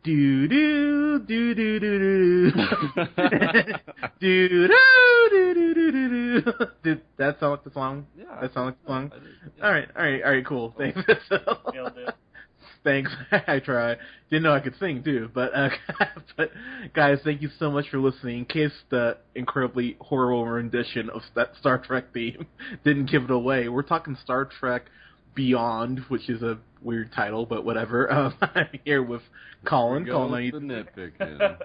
Do do do do do do do do do do do. Did that sound like the song? Yeah, That sound like the song? I did, yeah. All right, cool. Thanks. Nailed it. Thanks. I tried. Didn't know I could sing too, but but guys, thank you so much for listening. In case the incredibly horrible rendition of that Star Trek theme didn't give it away, we're talking Star Trek Beyond, which is a weird title, but whatever. I'm here with Colin. Colin, the nitpicking.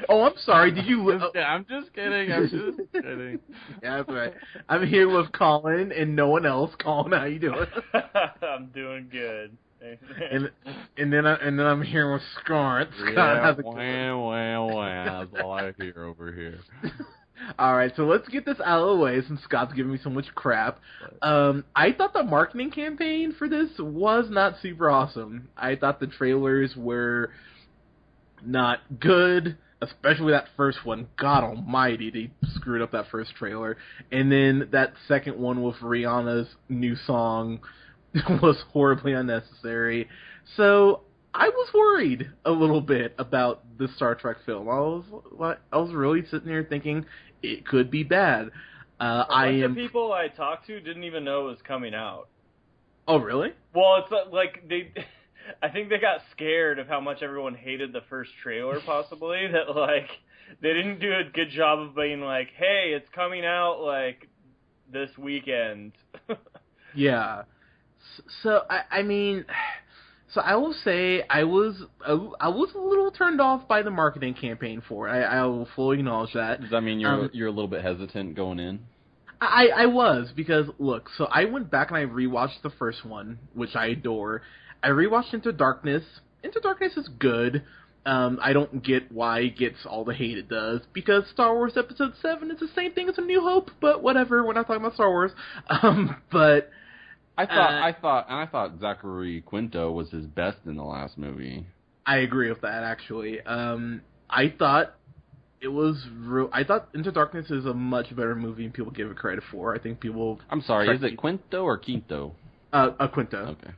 oh, I'm sorry. Did you? I'm just kidding. I'm just kidding. Yeah, that's right. I'm here with Colin and no one else. Colin, how you doing? I'm doing good. and then I'm here with Scott. Yeah, how's it going? Wow. That's all I hear over here. All right, so let's get this out of the way since Scott's giving me so much crap. I thought the marketing campaign for this was not super awesome. I thought the trailers were not good, especially that first one. God almighty, they screwed up that first trailer. And then that second one with Rihanna's new song was horribly unnecessary. So I was worried a little bit about the Star Trek film. I was really sitting there thinking it could be bad. A bunch of people I talked to didn't even know it was coming out. Oh, really? Well, it's like I think they got scared of how much everyone hated the first trailer, possibly, that, like, they didn't do a good job of being like, hey, it's coming out, like, this weekend. Yeah. So, I mean, so I will say I was a little turned off by the marketing campaign for it. I will fully acknowledge that. Does that mean you're a little bit hesitant going in? I was, because, look, so I went back and I rewatched the first one, which I adore. I rewatched Into Darkness. Into Darkness is good. I don't get why it gets all the hate it does, because Star Wars Episode 7 is the same thing as A New Hope, but whatever, we're not talking about Star Wars. But I thought Zachary Quinto was his best in the last movie. I agree with that, actually. I thought I thought Into Darkness is a much better movie than people give it credit for. I think people... I'm sorry, is it Quinto or Quinto? Quinto. Okay.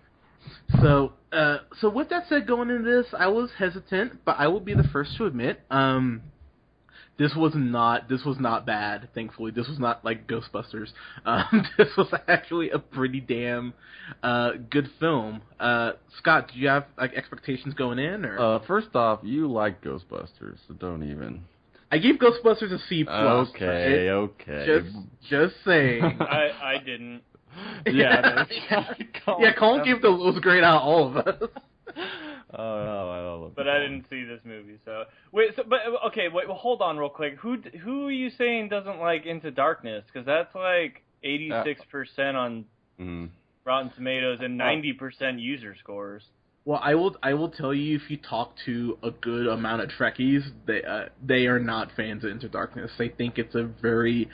So with that said, going into this, I was hesitant, but I will be the first to admit, this was not bad, thankfully. This was not like Ghostbusters. This was actually a pretty damn good film. Scott, do you have like expectations going in, or? First off, you like Ghostbusters, so don't even. I gave Ghostbusters a C+. Okay, right? okay. Just saying. I didn't. Yeah. Colin gave the lowest grade out of all of us. Oh no, I don't know. But I didn't see this movie, so wait. Well, hold on, real quick. Who are you saying doesn't like Into Darkness? Because that's like 86% on Rotten Tomatoes and 90% user scores. Well, I will tell you, if you talk to a good amount of Trekkies, they are not fans of Into Darkness. They think it's a very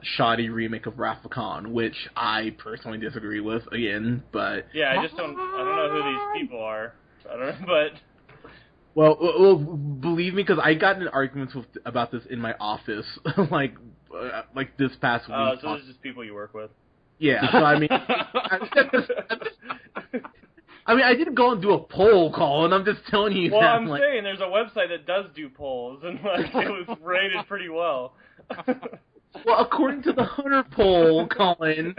shoddy remake of Wrath of Khan, which I personally disagree with. Again, but yeah, I don't know who these people are. I don't know, but well, believe me, because I got in arguments about this in my office, like this past week. Oh, so it's just people you work with. Yeah, so I mean, I didn't go and do a poll, Colin. I'm just telling you. Well, that, I'm saying there's a website that does do polls, and like it was rated pretty well. Well, according to the Hunter poll, Colin.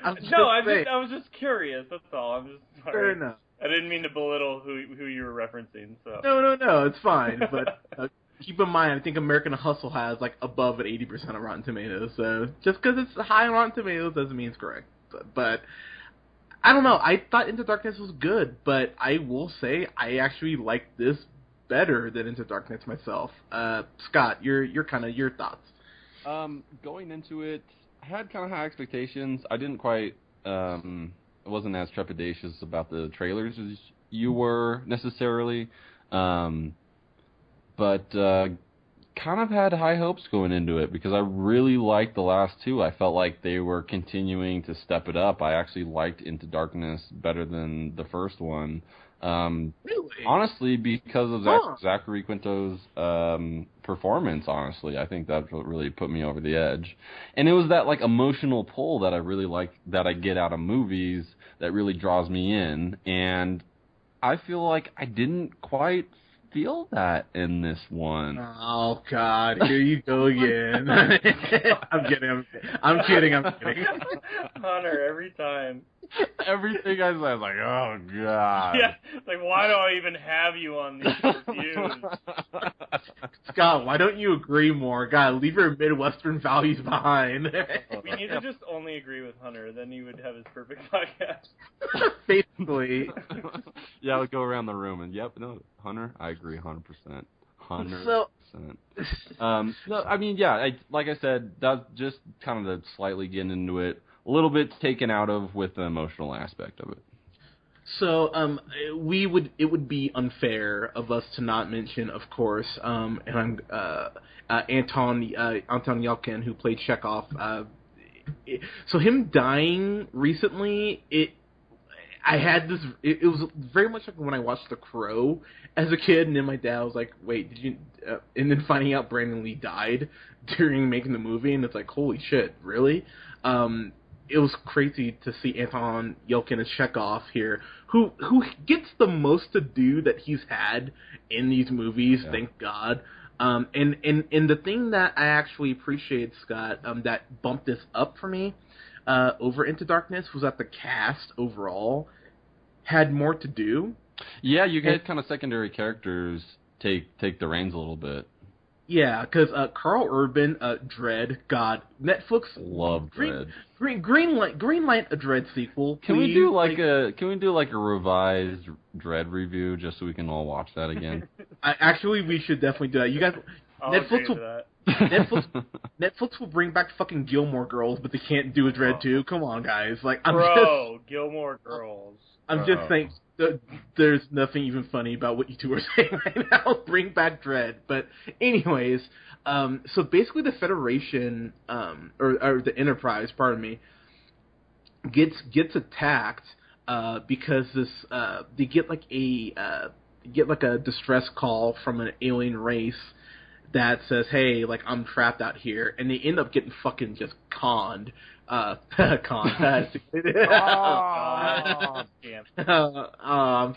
I was just curious. That's all. I'm just sorry. Fair enough. I didn't mean to belittle who you were referencing. So no, it's fine. But keep in mind, I think American Hustle has like above an 80% of Rotten Tomatoes. So just because it's high on Rotten Tomatoes doesn't mean it's correct. But I don't know. I thought Into Darkness was good, but I will say I actually like this better than Into Darkness myself. Scott, your thoughts. Going into it, I had kind of high expectations. I didn't quite, wasn't as trepidatious about the trailers as you were necessarily, but kind of had high hopes going into it because I really liked the last two. I felt like they were continuing to step it up. I actually liked Into Darkness better than the first one. Really? Honestly, because of Zachary Quinto's performance, honestly, I think that's what really put me over the edge. And it was that like emotional pull that I really like, that I get out of movies, that really draws me in. And I feel like I didn't quite feel that in this one. Oh God, here you go again. I'm kidding. Hunter, every time. Everything I said, I was like, oh God. Yeah, it's like, why do I even have you on these reviews? Scott, why don't you agree more? God, leave your Midwestern values behind. We need to just only agree with Hunter, then he would have his perfect podcast. Basically. Yeah, I would go around the room and, yep, no, Hunter, I agree 100%. 100%. So, no, I mean, yeah, like I said, that's just kind of slightly getting into it. A little bit taken out of with the emotional aspect of it. So, it would be unfair of us to not mention, of course, and I'm Anton Yelkin, who played Chekhov. So him dying recently, it was very much like when I watched The Crow as a kid, and then my dad was like, "Wait, did you?" And then finding out Brandon Lee died during making the movie, and it's like, "Holy shit, really?" It was crazy to see Anton Yelkin as Chekhov here, who gets the most to do that he's had in these movies, thank God. And the thing that I actually appreciate, Scott, that bumped this up for me over Into Darkness was that the cast overall had more to do. Yeah, you get kind of secondary characters take the reins a little bit. Yeah, because Carl Urban, Dredd, God, Netflix love Dredd. Greenlight a Dredd sequel. Can we do like a revised Dredd review just so we can all watch that again? Actually, we should definitely do that. You guys, Netflix will bring back fucking Gilmore Girls, but they can't do a Dredd 2. Come on, guys. Like, Gilmore Girls. I'm just saying. There's nothing even funny about what you two are saying right now. Bring back Dredd. But anyways, so basically the Federation, or the Enterprise, pardon me, gets attacked because they get like a distress call from an alien race that says, "Hey, like I'm trapped out here," and they end up getting fucking just conned. I'm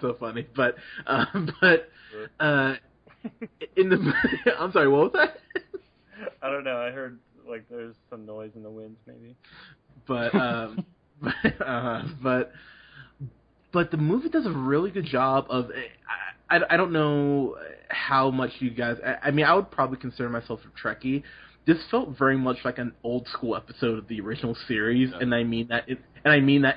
so funny, but in the I'm sorry, what was that? I don't know. I heard like there's some noise in the winds, maybe. But the movie does a really good job of. I don't know how much you guys. I mean, I would probably consider myself a Trekkie. This felt very much like an old school episode of the original series, and I mean that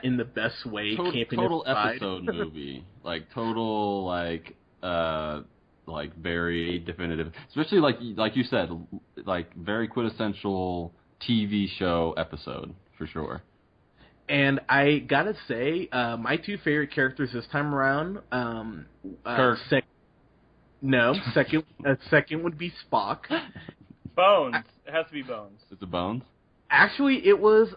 in the best way. Total episode movie, like total like very definitive, especially like you said, like very quintessential TV show episode for sure. And I gotta say, my two favorite characters this time around, Kirk. Second would be Spock. Bones. It has to be Bones. Is it Bones? Actually, it was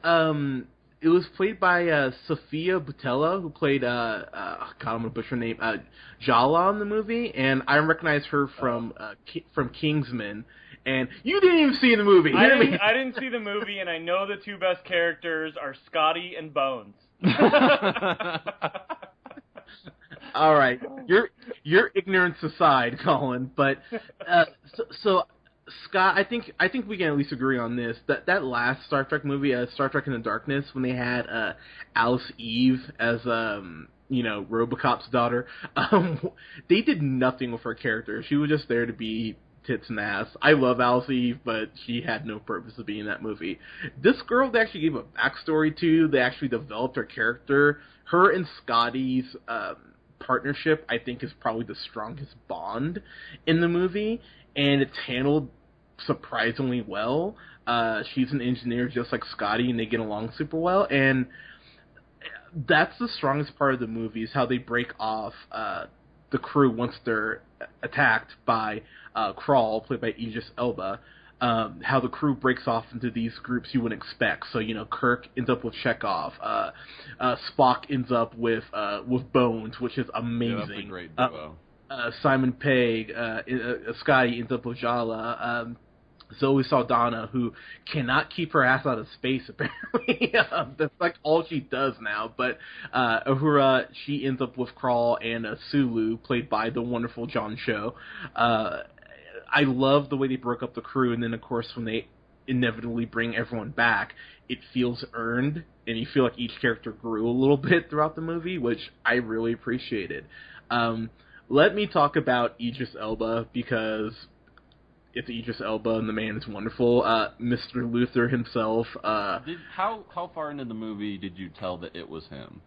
played by Sophia Boutella, who played God, I'm gonna butcher her name, Jala in the movie, and I recognize her from Kingsman. And you didn't even see the movie. I didn't see the movie, and I know the two best characters are Scotty and Bones. All right, your ignorance aside, Colin, but so Scott, I think we can at least agree on this. That last Star Trek movie, Star Trek Into Darkness, when they had Alice Eve as RoboCop's daughter, they did nothing with her character. She was just there to be tits and ass. I love Alice Eve, but she had no purpose of being in that movie. This girl, they actually gave a backstory to. They actually developed her character. Her and Scotty's partnership, I think, is probably the strongest bond in the movie, and it's handled surprisingly well. She's an engineer just like Scotty, and they get along super well, and that's the strongest part of the movie, is how they break off the crew once they're attacked by Krall, played by Idris Elba. How the crew breaks off into these groups you wouldn't expect. So, Kirk ends up with Chekhov. Spock ends up with Bones, which is amazing. Yeah, that's a great duo. Simon Pegg, Scotty ends up with Jala. Zoe Saldana, who cannot keep her ass out of space, apparently. That's like all she does now. But Uhura, she ends up with Krall and Sulu, played by the wonderful John Cho. I love the way they broke up the crew, and then, of course, when they inevitably bring everyone back, it feels earned, and you feel like each character grew a little bit throughout the movie, which I really appreciated. Let me talk about Idris Elba, because it's Idris Elba, and the man is wonderful. Mr. Luther himself. How far into the movie did you tell that it was him?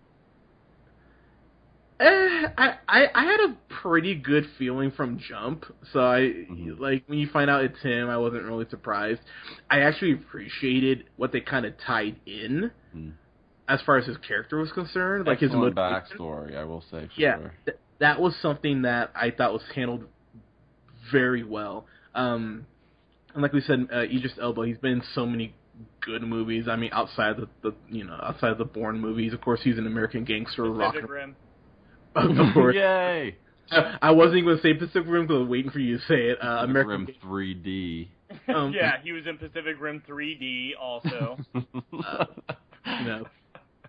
I had a pretty good feeling from jump, so like when you find out it's him, I wasn't really surprised. I actually appreciated what they kind of tied in as far as his character was concerned, like his backstory. I will say, sure. That was something that I thought was handled very well. And like we said, Idris Elba, he's been in so many good movies. I mean, outside outside of the Bourne movies, of course, he's an American Gangster. Pacific Rim. Of course. Yay! I wasn't even going to say Pacific Rim because I was waiting for you to say it. American Rim 3D. Yeah, he was in Pacific Rim 3D also.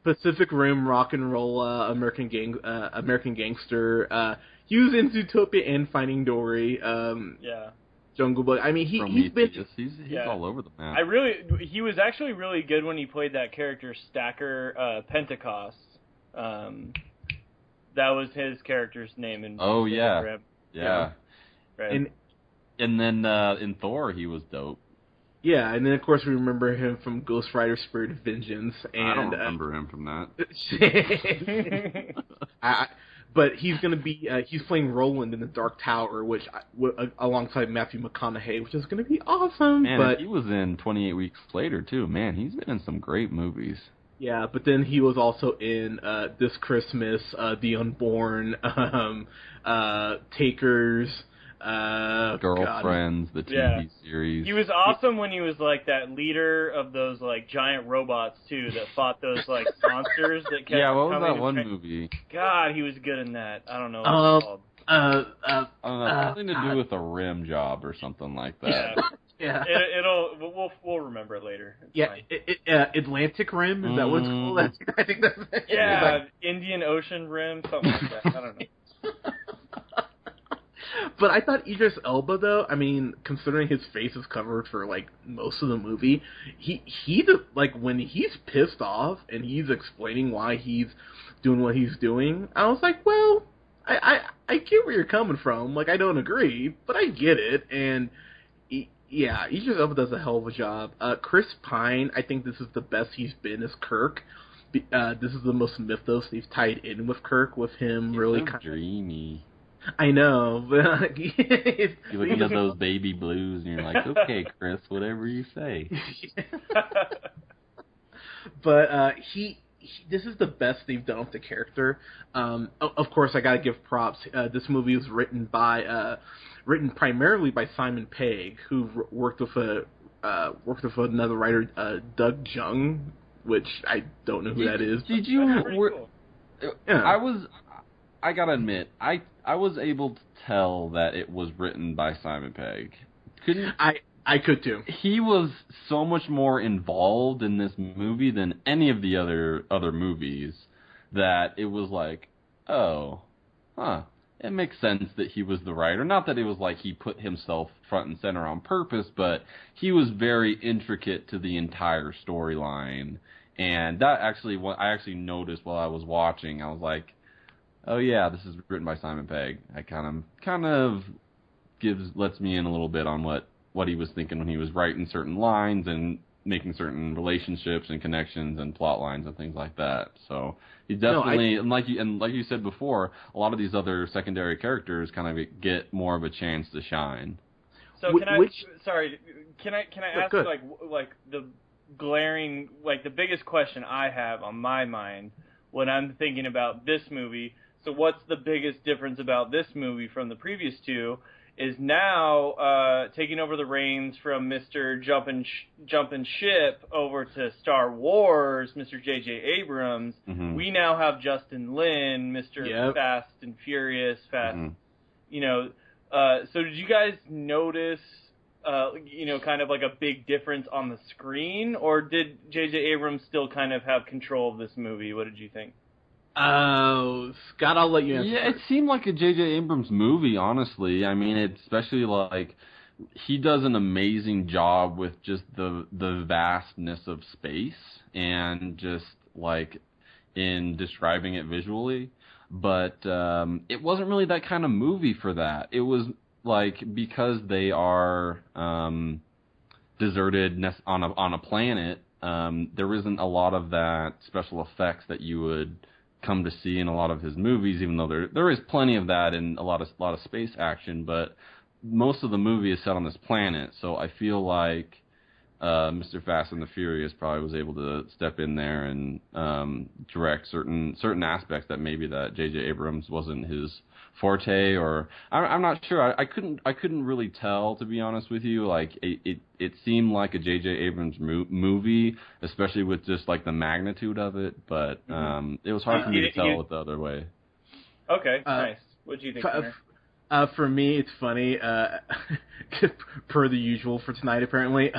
Pacific Rim, Rock and Roll, American Gangster. He was in Zootopia and Finding Dory. Yeah. Jungle Book. I mean, he's been he's all over the map. He was actually really good when he played that character Stacker Pentecost. That was his character's name in yeah. Rim. Yeah. Right. And then in Thor he was dope. Yeah, and then of course we remember him from Ghost Rider: Spirit of Vengeance. And I don't remember him from that. But he's going to be he's playing Roland in the Dark Tower, which alongside Matthew McConaughey, which is going to be awesome. Man, but he was in 28 Weeks Later too. Man, he's been in some great movies. Yeah, but then he was also in This Christmas, The Unborn, Takers, Girlfriends, the TV series. He was awesome when he was like that leader of those like giant robots too that fought those like monsters that kept what was coming that one movie? God, he was good in that. I don't know what it's called. I don't know, something to do with a rim job or something like that. Yeah. We'll remember it later. It's fine. Atlantic Rim, is that what it's called? I think that's it. Yeah, Indian Ocean Rim, something like that. I don't know. But I thought Idris Elba, though, I mean, considering his face is covered for like most of the movie, he like when he's pissed off and he's explaining why he's doing what he's doing, I was like, well, I get where you're coming from. Like, I don't agree, but I get it. And yeah, Idris Elba does a hell of a job. Chris Pine, I think this is the best he's been as Kirk. This is the most mythos they've tied in with Kirk, with him he's really so kind dreamy. I know, but you look into those baby blues and you're like, okay, Chris, whatever you say. But this is the best they've done with the character. Of course, I gotta give props. This movie was written primarily by Simon Pegg, who worked with another writer, Doug Jung, which I don't know who that is. Did you? Cool. Yeah. I gotta admit, I was able to tell that it was written by Simon Pegg. I could too. He was so much more involved in this movie than any of the other movies that it was like, oh, it makes sense that he was the writer. Not that it was like he put himself front and center on purpose, but he was very intricate to the entire storyline. And that I actually noticed while I was watching. I was like, oh yeah, this is written by Simon Pegg. I kind of lets me in a little bit on what he was thinking when he was writing certain lines and making certain relationships and connections and plot lines and things like that. So he definitely, and like you said before, a lot of these other secondary characters kind of get more of a chance to shine. So can I ask good. like the glaring, like the biggest question I have on my mind when I'm thinking about this movie? So what's the biggest difference about this movie from the previous two? Is now taking over the reins from Mr. Jumpin' Ship over to Star Wars, Mr. J.J. Abrams. Mm-hmm. We now have Justin Lin, Mr. Fast and Furious, So did you guys notice kind of like a big difference on the screen, or did J.J. Abrams still kind of have control of this movie? What did you think? Oh, Scott, I'll let you answer. Yeah, it seemed like a J.J. Abrams movie, honestly. I mean, it's especially like he does an amazing job with just the vastness of space and just like in describing it visually. But it wasn't really that kind of movie for that. It was like because they are deserted on a planet. There isn't a lot of that special effects that you would come to see in a lot of his movies, even though there is plenty of that in a lot of space action. But most of the movie is set on this planet, so I feel like Mr. Fast and the Furious probably was able to step in there and direct certain aspects that maybe that J.J. Abrams wasn't his forte, or I'm not sure. I couldn't really tell, to be honest with you. Like it seemed like a J.J. Abrams movie, especially with just like the magnitude of it. But it was hard for me to tell it the other way. Okay, nice. What do you think, Tanner? For me, it's funny, per the usual for tonight, apparently.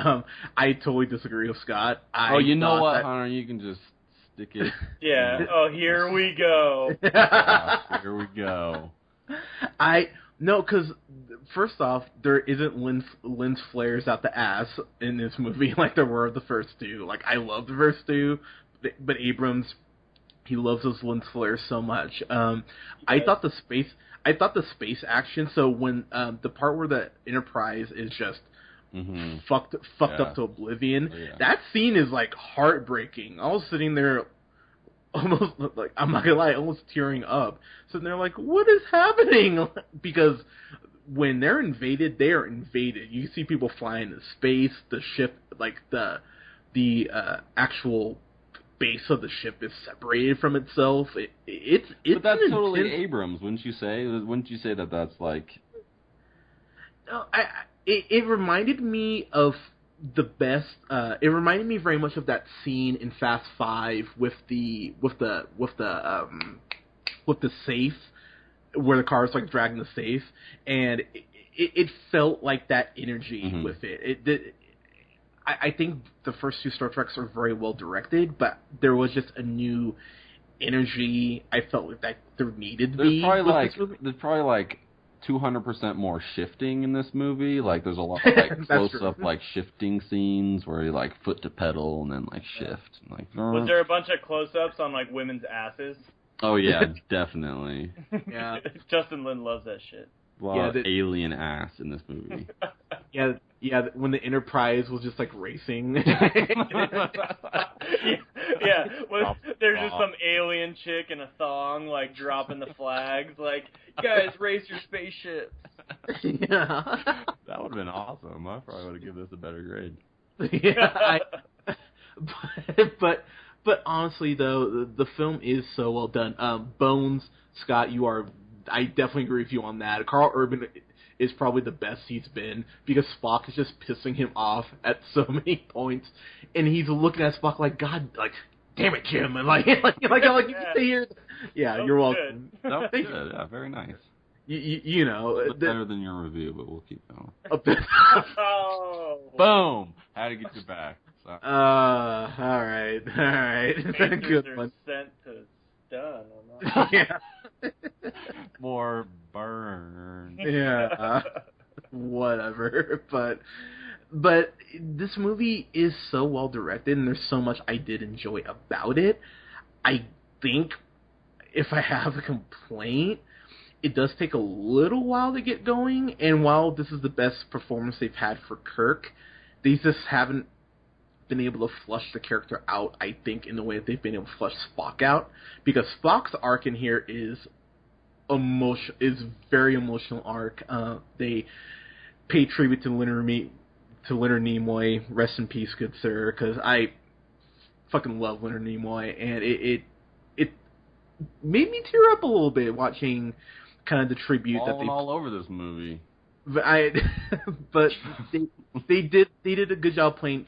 I totally disagree with Scott. You know what, Hunter? You can just stick it. Yeah. Oh, here we go. Here we go. No, because first off, there isn't lens flares out the ass in this movie like there were the first two. Like, I love the first two, but Abrams, he loves those lens flares so much. I thought the space action. So when the part where the Enterprise is just fucked up to oblivion, that scene is like heartbreaking. I was sitting there, almost like, I'm not gonna lie, almost tearing up. So they're like, "What is happening?" Because when they're invaded, they are invaded. You see people flying into space. The ship, like the actual base of the ship is separated from itself. It's but that's totally Abrams, wouldn't you say? Wouldn't you say that that's like? No, it reminded me of the best. It reminded me very much of that scene in Fast 5 with the safe, where the car is like dragging the safe, and it felt like that energy with it. I think the first two Star Treks are very well directed, but there was just a new energy I felt like that there needed to be. There's probably like 200% more shifting in this movie. Like there's a lot of like close up like shifting scenes where you like foot to pedal and then like shift. And, like, was there a bunch of close ups on like women's asses? Oh yeah, definitely. Yeah, Justin Lin loves that shit. A lot of alien ass in this movie. Yeah, when the Enterprise was just like racing. yeah. There's just some alien chick in a thong, like dropping the flags, like, guys, race your spaceships. Yeah. That would have been awesome. I probably would have given this a better grade. Yeah, but honestly though, the film is so well done. Bones, Scott, I definitely agree with you on that. Carl Urban is probably the best he's been, because Spock is just pissing him off at so many points, and he's looking at Spock like, God, like, damn it, Jim, and like you can stay here. Yeah, you're welcome. That was good. Yeah, very nice. You know, better than your review, but we'll keep going. Oh. Boom! Had to get you back. So. All right. Good one. Sent to stun. Yeah. More burn. Yeah. Whatever. But this movie is so well directed, and there's so much I did enjoy about it. I think if I have a complaint, it does take a little while to get going, and while this is the best performance they've had for Kirk, they just haven't been able to flush the character out, I think, in the way that they've been able to flush Spock out, because Spock's arc in here is very emotional arc. They pay tribute to Leonard Nimoy. Rest in peace, good sir, because I fucking love Leonard Nimoy, and it made me tear up a little bit watching kind of the tribute that they all over this movie. But they did a good job paying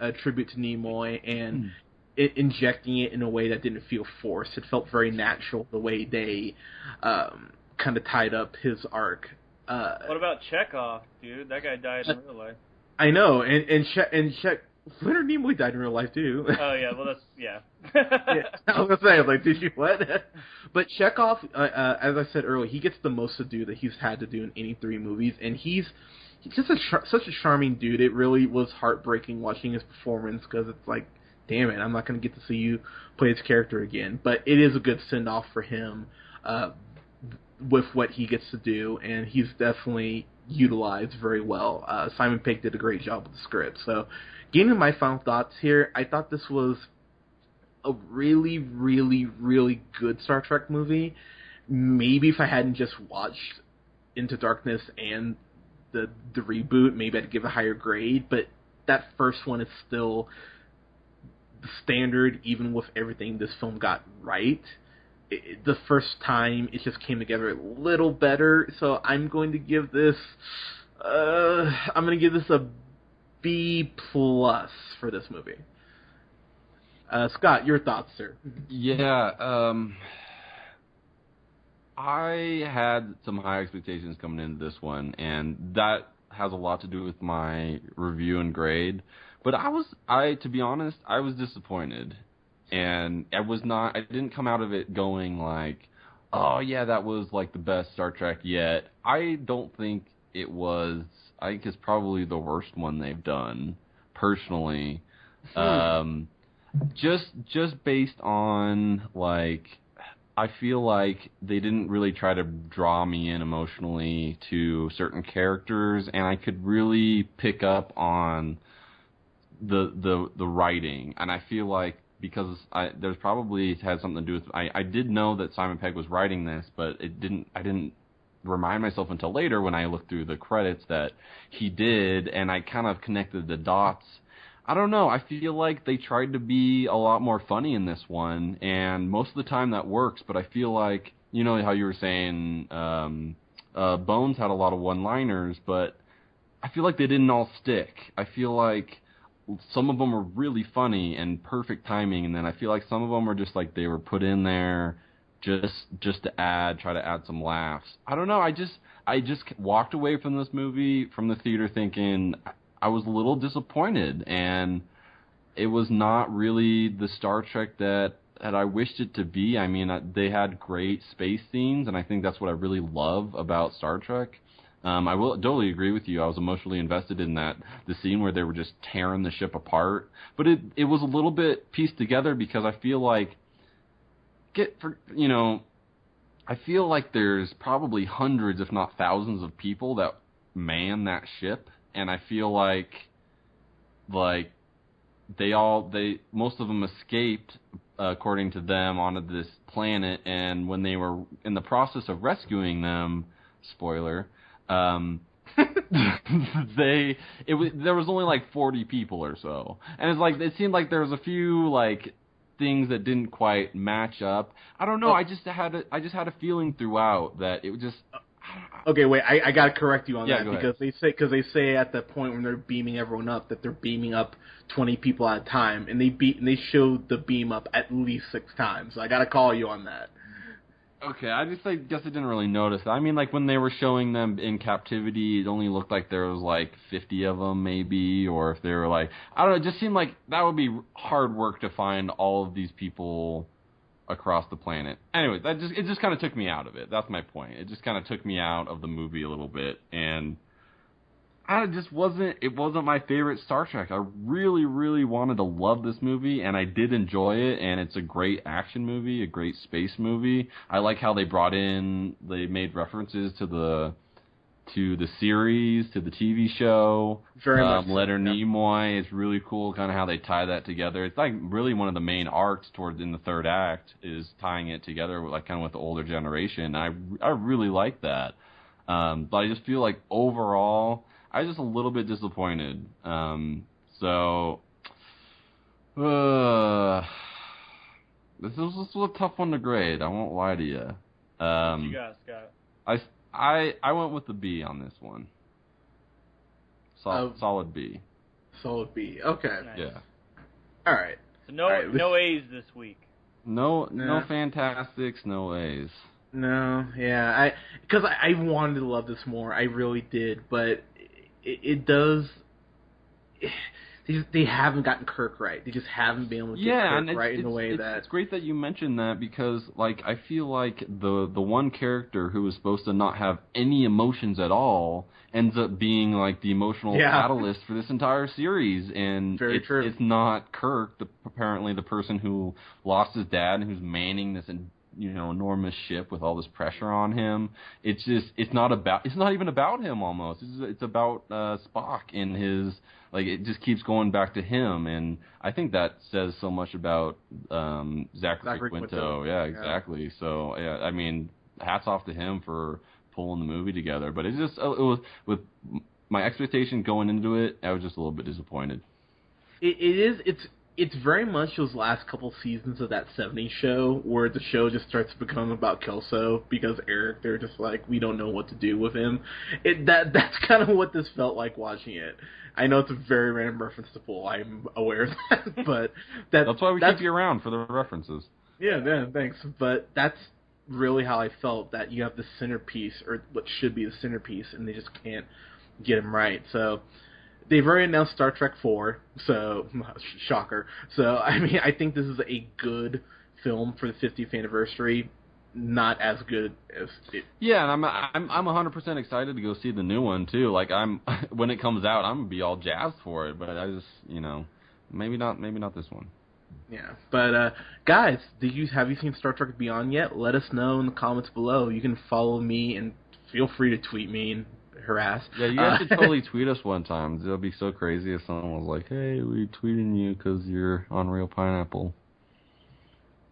a tribute to Nimoy and injecting it in a way that didn't feel forced. It felt very natural the way they kind of tied up his arc. What about Chekhov, dude? That guy died in real life. I know, and Leonard Nimoy died in real life too. Oh yeah, well that's yeah. Yeah, I was gonna say, like, did you what? But Chekhov, as I said earlier, he gets the most to do that he's had to do in any 3 movies, and he's just such a charming dude. It really was heartbreaking watching his performance because it's like, damn it, I'm not gonna get to see you play his character again. But it is a good send off for him with what he gets to do, and he's definitely utilized very well. Simon Pegg did a great job with the script. So, getting to my final thoughts here, I thought this was a really, really, really good Star Trek movie. Maybe if I hadn't just watched Into Darkness and the reboot, maybe I'd give a higher grade, but that first one is still the standard, even with everything this film got right. The first time, it just came together a little better, so I'm going to give this a B+ for this movie. Scott, your thoughts, sir? Yeah, I had some high expectations coming into this one, and that has a lot to do with my review and grade. But to be honest, I was disappointed. And I didn't come out of it going like, oh yeah, that was like the best Star Trek yet. I don't think it was. I think it's probably the worst one they've done, personally. Just based on, like, I feel like they didn't really try to draw me in emotionally to certain characters, and I could really pick up on the writing, and I feel like because there's probably had something to do with I did know that Simon Pegg was writing this, but I didn't remind myself until later when I looked through the credits that he did, and I kind of connected the dots. I don't know. I feel like they tried to be a lot more funny in this one, and most of the time that works, but I feel like, you know how you were saying Bones had a lot of one-liners, but I feel like they didn't all stick. I feel like some of them were really funny and perfect timing, and then I feel like some of them were just like they were put in there just to try to add some laughs. I don't know. I just walked away from this movie, from the theater, thinking I was a little disappointed, and it was not really the Star Trek that I wished it to be. I mean, they had great space scenes, and I think that's what I really love about Star Trek. I will totally agree with you. I was emotionally invested in the scene where they were just tearing the ship apart. But it was a little bit pieced together because I feel like I feel like there's probably hundreds, if not thousands, of people that man that ship, and I feel like most of them escaped, according to them, onto this planet, and when they were in the process of rescuing them, spoiler. There was only like 40 people or so, and it's like it seemed like there was a few like things that didn't quite match up. I don't know. I just had a feeling throughout that it was just. Okay, wait. I gotta correct you on that because ahead. they say at the point when they're beaming everyone up that they're beaming up 20 people at a time, and they showed the beam up at least 6 times. So I gotta call you on that. Okay, I guess I didn't really notice that. I mean, like, when they were showing them in captivity, it only looked like there was, like, 50 of them, maybe, or if they were, like... I don't know, it just seemed like that would be hard work to find all of these people across the planet. Anyway, it just kind of took me out of it. That's my point. It just kind of took me out of the movie a little bit, and... it wasn't my favorite Star Trek. I really, really wanted to love this movie, and I did enjoy it, and it's a great action movie, a great space movie. I like how they made references to the series, to the TV show. Very much so, Leonard Nimoy. It's really cool kind of how they tie that together. It's like really one of the main arcs in the third act is tying it together with, like, kind of with the older generation. I really like that. But I just feel like overall... I was just a little bit disappointed. So this was a tough one to grade. I won't lie to you. You got Scott. I went with the B on this one. Solid B. Solid B. Okay. Nice. Yeah. All right. So no A's this week. No Fantastics, no A's. No, yeah, because I wanted to love this more, I really did, but it does. They haven't gotten Kirk right. They just haven't been able to get Kirk right in the way that. It's great that you mentioned that because, like, I feel like the one character who was supposed to not have any emotions at all ends up being like the emotional catalyst for this entire series, and it's not Kirk, apparently the person who lost his dad and who's manning this enormous ship with all this pressure on him. It's not even about him almost. It's about Spock and his, like, it just keeps going back to him, and I think that says so much about Zachary Quinto. Yeah, exactly. Yeah. So yeah, I mean, hats off to him for pulling the movie together. But it was with my expectation going into it, I was just a little bit disappointed. It's very much those last couple seasons of that 70s show where the show just starts to become about Kelso because Eric, they're just like, we don't know what to do with him. That's kind of what this felt like watching it. I know it's a very random reference to pull. I'm aware of that, but that's why we keep you around for the references. Yeah, thanks. But that's really how I felt, that you have the centerpiece, or what should be the centerpiece, and they just can't get him right. So they've already announced Star Trek 4, so shocker. So I mean, I think this is a good film for the 50th anniversary. Not as good as it. Yeah, and I'm 100% excited to go see the new one too. Like, when it comes out, I'm gonna be all jazzed for it. But I just, maybe not this one. Yeah, but guys, have you seen Star Trek Beyond yet? Let us know in the comments below. You can follow me and feel free to tweet me and harass. Yeah, you guys should totally tweet us one time. It'll be so crazy if someone was like, "Hey, we tweeting you because you're on Real Pineapple."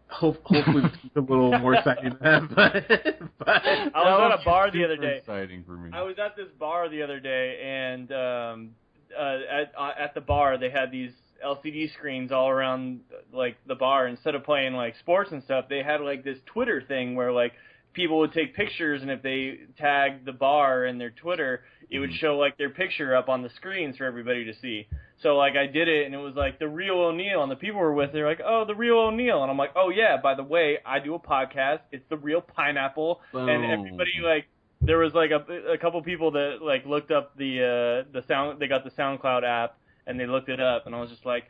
Hopefully it's a little more exciting than that, but I was at a bar the other day. Exciting for me. I was at this bar the other day, and at the bar they had these LCD screens all around like the bar. Instead of playing like sports and stuff, they had like this Twitter thing where like people would take pictures, and if they tagged the bar in their Twitter, it would show like their picture up on the screens for everybody to see. So like I did it, and it was like the real O'Neill, and the people were with, they're like, "Oh, the real O'Neill," and I'm like, "Oh yeah, by the way, I do a podcast. It's the Real Pineapple." Boom. And everybody, like, there was like a couple people that like looked up the sound. They got the SoundCloud app, and they looked it up, and I was just like,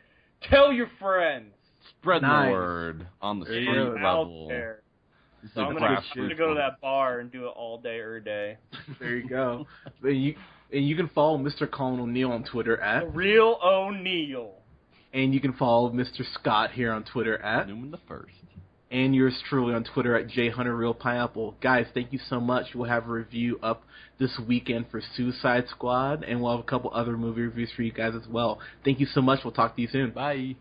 "Tell your friends, spread the word on the street level." There. So I'm gonna go to that bar and do it all day, every day. There you go. And you can follow Mr. Colin O'Neill on Twitter at The Real O'Neill. And you can follow Mr. Scott here on Twitter at Newman the First. And yours truly on Twitter at JHunterRealPineapple. Guys, thank you so much. We'll have a review up this weekend for Suicide Squad, and we'll have a couple other movie reviews for you guys as well. Thank you so much. We'll talk to you soon. Bye.